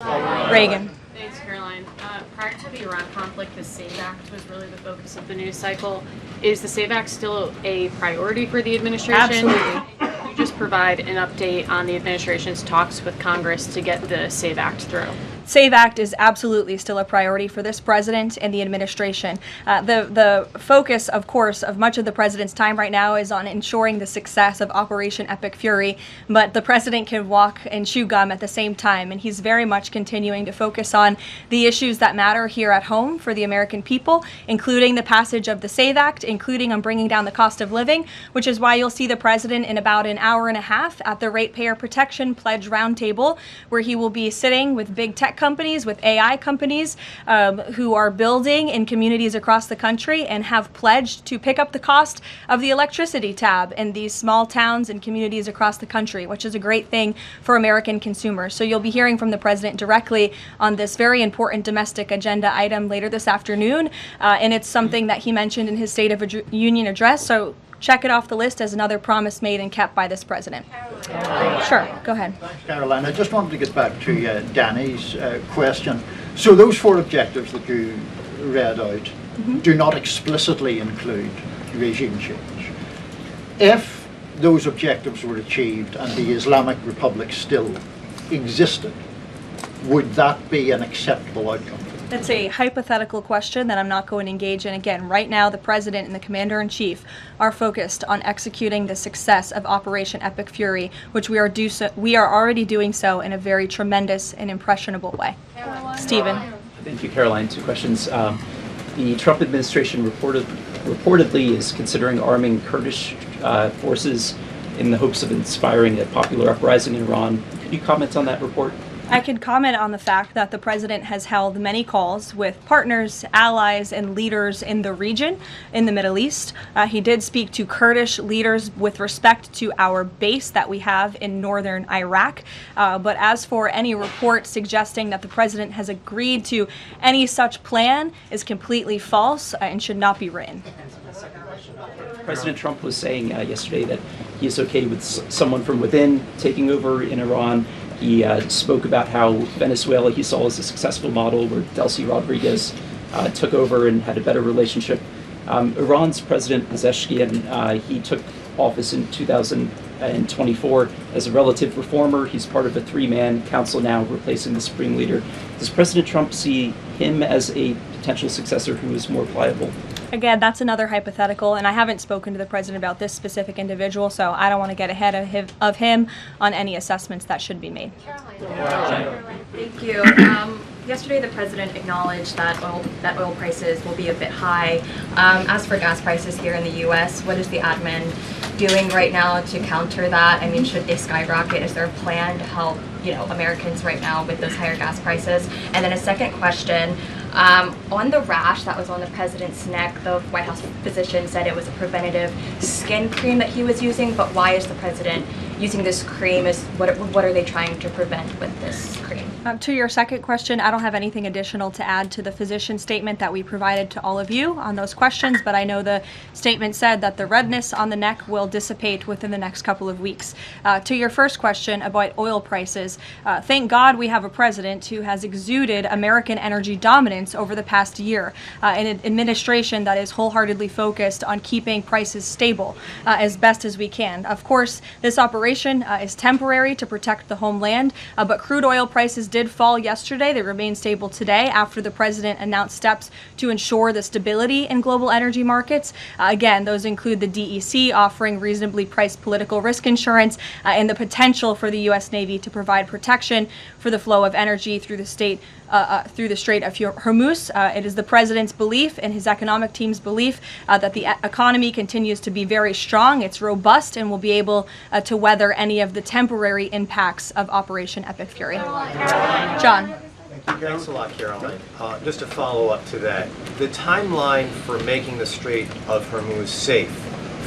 Reagan. Thanks, Caroline. Prior to the Iran conflict, the SAVE Act was really the focus of the news cycle. Is the SAVE Act still a priority for the administration? Absolutely. Could you just provide an update on the administration's talks with Congress to get the SAVE Act through? SAVE Act is absolutely still a priority for this president and the administration. The focus, of course, of much of the president's time right now is on ensuring the success of Operation Epic Fury, but the president can walk and chew gum at the same time, and he's very much continuing to focus on the issues that matter here at home for the American people, including the passage of the SAVE Act, including on bringing down the cost of living, which is why you'll see the president in about an hour and a half at the Ratepayer Protection Pledge Roundtable, where he will be sitting with big tech companies, with AI companies who are building in communities across the country and have pledged to pick up the cost of the electricity tab in these small towns and communities across the country, which is a great thing for American consumers. So you'll be hearing from the president directly on this very important domestic agenda item later this afternoon, and it's something that he mentioned in his State of Union address. So check it off the list as another promise made and kept by this president. Sure, go ahead. Thanks, Caroline. I just wanted to get back to Danny's question. So those four objectives that you read out do not explicitly include regime change. If those objectives were achieved and the Islamic Republic still existed, would that be an acceptable outcome? That's a hypothetical question that I'm not going to engage in. Again, right now the president and the commander-in-chief are focused on executing the success of Operation Epic Fury, which we are already doing so in a very tremendous and impressionable way. Stephen. Thank you, Caroline. Two questions. The Trump administration reportedly is considering arming Kurdish forces in the hopes of inspiring a popular uprising in Iran. Could you comment on that report? I can comment on the fact that the president has held many calls with partners, allies, and leaders in the region, in the Middle East. He did speak to Kurdish leaders with respect to our base that we have in northern Iraq. But as for any report suggesting that the president has agreed to any such plan is completely false and should not be written. President Trump was saying yesterday that he is okay with someone from within taking over in Iran. He spoke about how Venezuela he saw as a successful model where Delcy Rodriguez took over and had a better relationship. Iran's President Pezeshkian, he took office in 2024 as a relative reformer. He's part of a three-man council now replacing the supreme leader. Does President Trump see him as a potential successor who is more pliable? Again, that's another hypothetical, and I haven't spoken to the president about this specific individual, so I don't want to get ahead of him on any assessments that should be made. Thank you. Yesterday, the president acknowledged that oil prices will be a bit high. As for gas prices here in the U.S., what is the admin doing right now to counter that? I mean, should they skyrocket? Is there a plan to help, Americans right now with those higher gas prices? And then a second question. On the rash that was on the president's neck, the White House physician said it was a preventative skin cream that he was using, but why is the president using this cream? What are they trying to prevent with this cream? To your second question, I don't have anything additional to add to the physician statement that we provided to all of you on those questions, but I know the statement said that the redness on the neck will dissipate within the next couple of weeks. To your first question about oil prices, thank God we have a president who has exuded American energy dominance over the past year, an administration that is wholeheartedly focused on keeping prices stable as best as we can. Of course, this operation is temporary to protect the homeland, but crude oil prices did fall yesterday. They remain stable today after the president announced steps to ensure the stability in global energy markets. Again, those include the DEC offering reasonably priced political risk insurance and the potential for the U.S. Navy to provide protection for the flow of energy through the Strait of Hormuz. It is the president's belief and his economic team's belief that the economy continues to be very strong. It's robust and will be able to weather any of the temporary impacts of Operation Epic Fury. John. Thanks a lot, Caroline. Just to follow up to that, the timeline for making the Strait of Hormuz safe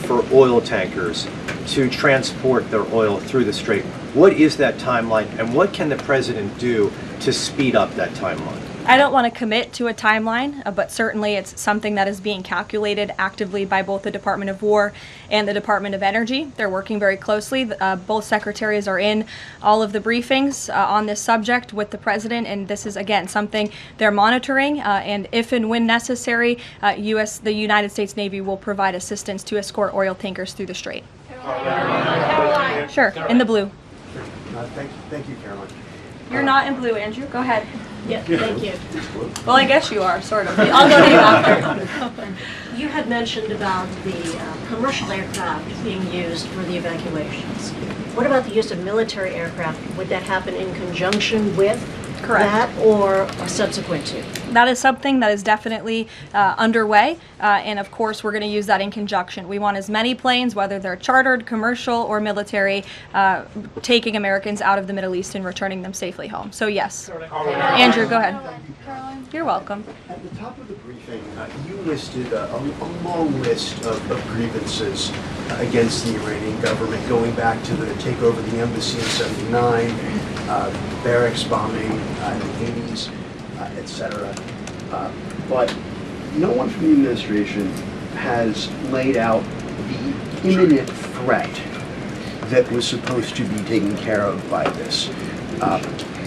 for oil tankers to transport their oil through the strait, what is that timeline and what can the president do to speed up that timeline? I don't want to commit to a timeline, but certainly it's something that is being calculated actively by both the Department of War and the Department of Energy. They're working very closely. Both secretaries are in all of the briefings on this subject with the president, and this is, again, something they're monitoring, and if and when necessary, the United States Navy will provide assistance to escort oil tankers through the strait. Karoline. Sure, in the blue. Thank you, Karoline. You're not in blue, Andrew. Go ahead. Yeah, thank you. Well, I guess you are, sort of. I'll go to you after. You had mentioned about the commercial aircraft being used for the evacuations. What about the use of military aircraft? Would that happen in conjunction with Correct. that or subsequent to? That is something that is definitely underway, and of course we're going to use that in conjunction. We want as many planes, whether they're chartered, commercial, or military, taking Americans out of the Middle East and returning them safely home. So yes. Andrew, go ahead. You're welcome. At the top of the briefing, you listed a long list of grievances against the Iranian government, going back to the takeover of the embassy in '79, barracks bombing in the '80s, etc. But no one from the administration has laid out the imminent threat that was supposed to be taken care of by this.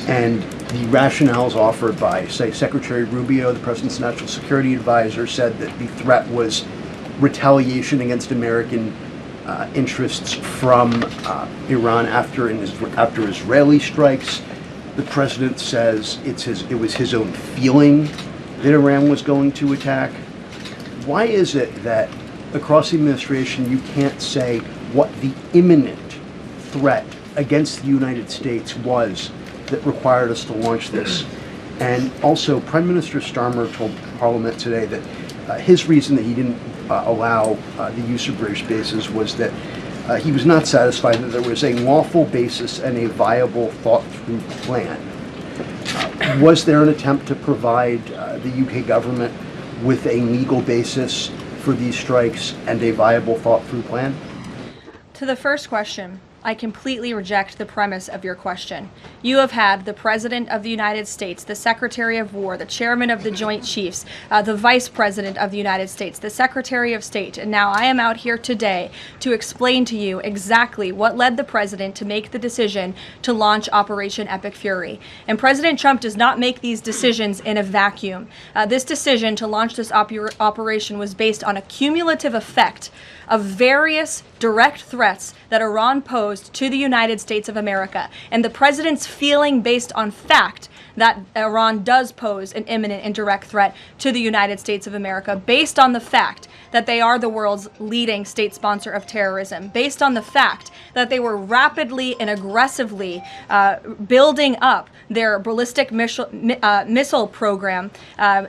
And the rationales offered by, say, Secretary Rubio, the President's National Security Advisor, said that the threat was retaliation against American interests from Iran after Israeli strikes. The President says it was his own feeling that Iran was going to attack. Why is it that across the administration you can't say what the imminent threat against the United States was that required us to launch this? And also, Prime Minister Starmer told Parliament today that his reason that he didn't allow the use of British bases was that he was not satisfied that there was a lawful basis and a viable, thought-through plan. Was there an attempt to provide the UK government with a legal basis for these strikes and a viable, thought-through plan? To the first question, I completely reject the premise of your question. You have had the President of the United States, the Secretary of War, the Chairman of the Joint Chiefs, the Vice President of the United States, the Secretary of State, and now I am out here today to explain to you exactly what led the President to make the decision to launch Operation Epic Fury. And President Trump does not make these decisions in a vacuum. This decision to launch this operation was based on a cumulative effect of various direct threats that Iran posed to the United States of America, and the President's feeling based on fact that Iran does pose an imminent and direct threat to the United States of America, based on the fact that they are the world's leading state sponsor of terrorism, based on the fact that they were rapidly and aggressively building up their ballistic missile program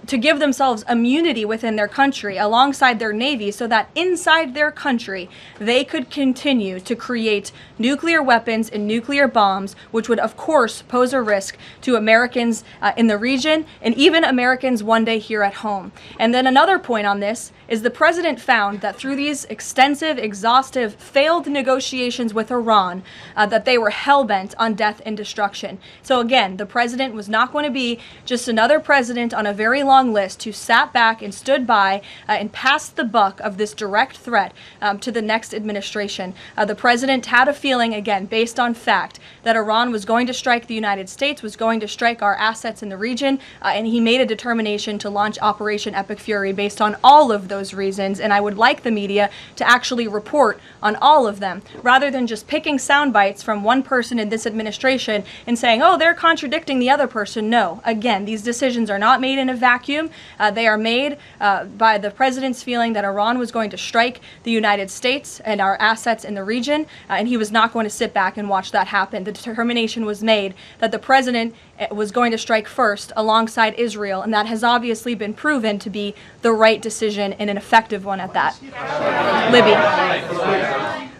to give themselves immunity within their country alongside their navy, so that inside their country they could continue to create nuclear weapons and nuclear bombs, which would of course pose a risk to Americans in the region and even Americans one day here at home. And then another point on this is the President found that through these extensive, exhaustive, failed negotiations with Iran, that they were hell-bent on death and destruction. So again, the President was not going to be just another president on a very long list who sat back and stood by and passed the buck of this direct threat to the next administration. The President had a feeling, again, based on fact, that Iran was going to strike the United States, was going to strike our assets in the region, and he made a determination to launch Operation Epic Fury based on all of those reasons. And I would like the media to actually report on all of them, rather than just picking sound bites from one person in this administration and saying, oh, they're contradicting the other person. No, again, these decisions are not made in a vacuum. They are made by the President's feeling that Iran was going to strike the United States and our assets in the region, and he was not going to sit back and watch that happen. The determination was made that the President was going to strike first alongside Israel, and that has obviously been proven to be the right decision and an effective one at that.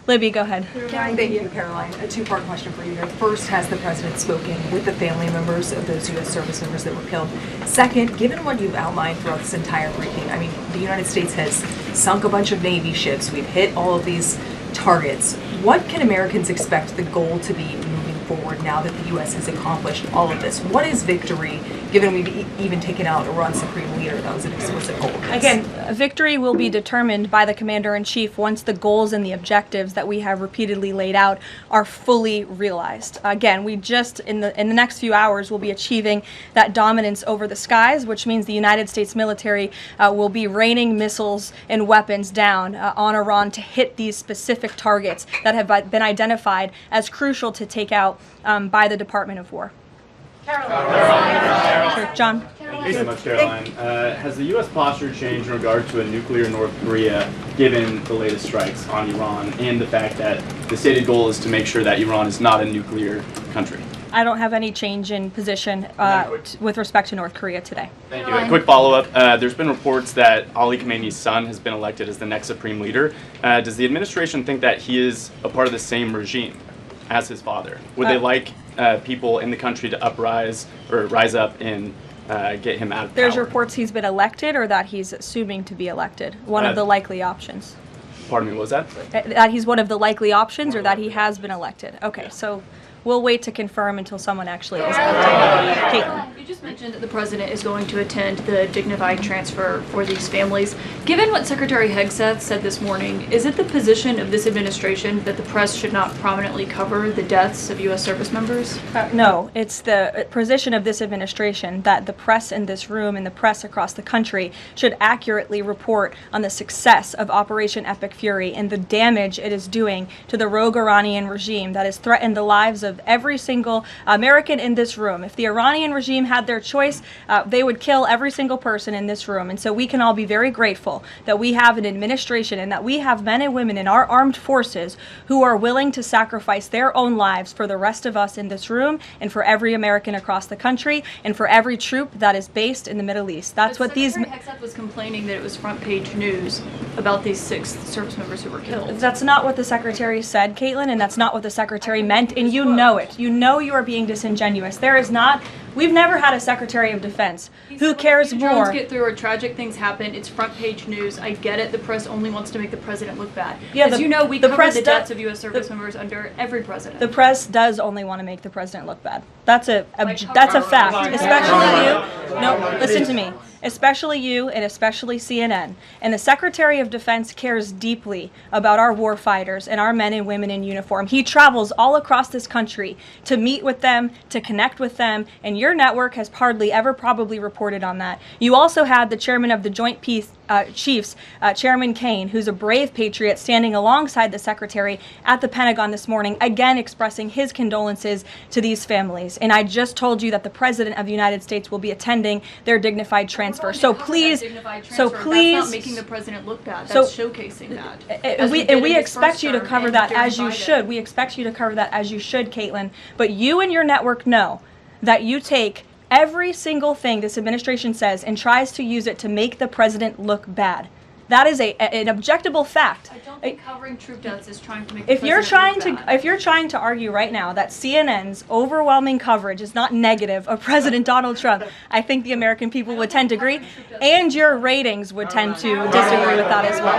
Libby, go ahead. Thank you, Karoline. A two-part question for you here. First, has the President spoken with the family members of those U.S. service members that were killed? Second, given what you've outlined throughout this entire briefing, I mean, the United States has sunk a bunch of Navy ships. We've hit all of these targets. What can Americans expect the goal to be moving forward now that the the U.S. has accomplished all of this. What is victory, given we've even taken out Iran's supreme leader? That was an explicit goal of this. Again, victory will be determined by the commander-in-chief once the goals and the objectives that we have repeatedly laid out are fully realized. Again, we just, in the next few hours, will be achieving that dominance over the skies, which means the United States military will be raining missiles and weapons down on Iran to hit these specific targets that have been identified as crucial to take out by the Department of War. Sure, John. Thank you so much, Caroline. Has the U.S. posture changed in regard to a nuclear North Korea, given the latest strikes on Iran and the fact that the stated goal is to make sure that Iran is not a nuclear country? I don't have any change in position with respect to North Korea today. Thank you. A quick follow-up. There's been reports that Ali Khamenei's son has been elected as the next supreme leader. Does the administration think that he is a part of the same regime as his father? Would they like people in the country to rise up and get him out of power? There's reports he's been elected or that he's assuming to be elected. One of the likely options. Pardon me, what was that? That he's one of the likely options or that he has been elected. Okay, so we'll wait to confirm until someone actually is elected. Kaitlan. You just mentioned that the president is going to attend the dignified transfer for these families. Given what Secretary Hegseth said this morning, is it the position of this administration that the press should not prominently cover the deaths of U.S. service members? No, it's the position of this administration that the press in this room and the press across the country should accurately report on the success of Operation Epic Fury and the damage it is doing to the rogue Iranian regime that has threatened the lives of every single American in this room. If the Iranian regime had their choice, they would kill every single person in this room. And so we can all be very grateful that we have an administration and that we have men and women in our armed forces who are willing to sacrifice their own lives for the rest of us in this room and for every American across the country and for every troop that is based in the Middle East. That's what these... Secretary Hegseth was complaining that it was front page news about these 6 service members who were killed. That's not what the Secretary said, Kaitlan, and that's not what the Secretary meant, and you know it. You know you are being disingenuous. There is not... We've never had a Secretary of Defense who cares more. Drones get through or tragic things happen. It's front page news. I get it. The press only wants to make the president look bad. Yeah, as you know, we cover the deaths of U.S. service the, members under every president. The press does only want to make the president look bad. That's a fact. Especially you. No, listen to me. Especially you and especially CNN. And the Secretary of Defense cares deeply about our war fighters and our men and women in uniform. He travels all across this country to meet with them, to connect with them, and your network has hardly ever probably reported on that. You also had the chairman of the Joint Chiefs, Chairman Kane, who's a brave patriot, standing alongside the Secretary at the Pentagon this morning, again expressing his condolences to these families. And I just told you that the President of the United States will be attending their dignified transfer. So please, that's not making the president look bad. That's showcasing that. We expect you to cover that as you should. We expect you to cover that as you should, Kaitlan. But you and your network know that you take every single thing this administration says and tries to use it to make the president look bad. That is an objectable fact. I don't think covering troop deaths is trying to make if you're trying to argue right now that CNN's overwhelming coverage is not negative of President Donald Trump, I think the American people would tend to agree, and your ratings would tend to disagree with that as well.